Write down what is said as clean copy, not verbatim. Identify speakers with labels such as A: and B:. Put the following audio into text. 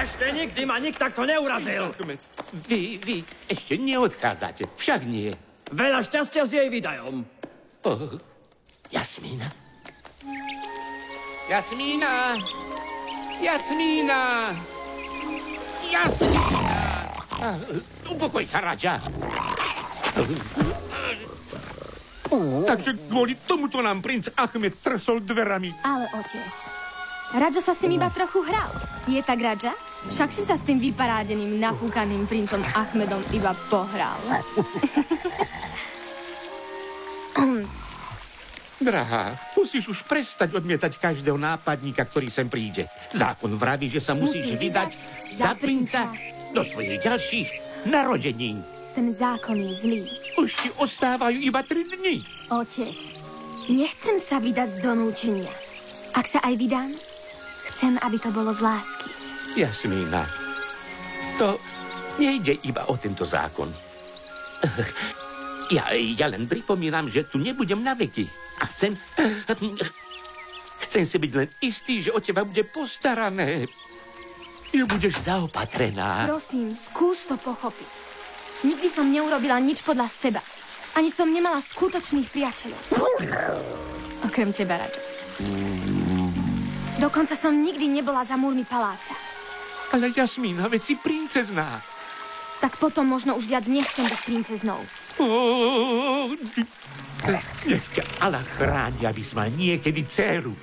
A: Ešte nikdy ma nik takto neurazil.
B: Vy ešte neodchádzate, však nie.
A: Veľa šťastia s jej výdajom.
B: Jasmína? Jasmína! Jasmína! Jasmína! Upokoj sa, Radža. Takže kvôli tomuto nám princ Achmed trsol dverami.
C: Ale otec, Radža sa s ním iba trochu hral. Je tak, Radža? Však si sa s tým vyparádeným, nafúkaným princom Achmedom iba pohral.
B: Drahá, musíš už prestať odmietať každého nápadníka, ktorý sem príde. Zákon vraví, že sa musíš vydať za princa do svojich ďalších narodenín.
C: Ten zákon je zlý.
B: Už ti ostávajú iba 3 dni.
C: Otec, nechcem sa vydať z donúčenia. Ak sa aj vydám, chcem, aby to bolo z lásky.
B: Jasmína, to nejde iba o tento zákon. Ja len pripomínam, že tu nebudem na veky. A chcem si byť len istý, že o teba bude postarané. Že budeš zaopatrená.
C: Prosím, skús to pochopiť. Nikdy som neurobila nič podľa seba. Ani som nemala skutočných priateľov. Okrem teba, Radža. Dokonca som nikdy nebola za múrmi paláca.
B: Ale Jasmína, veď si princezná.
C: Tak potom možno už viac nechcem byť princeznou.
B: Nech ťa Allah chráni, aby si mal niekedy dcéru.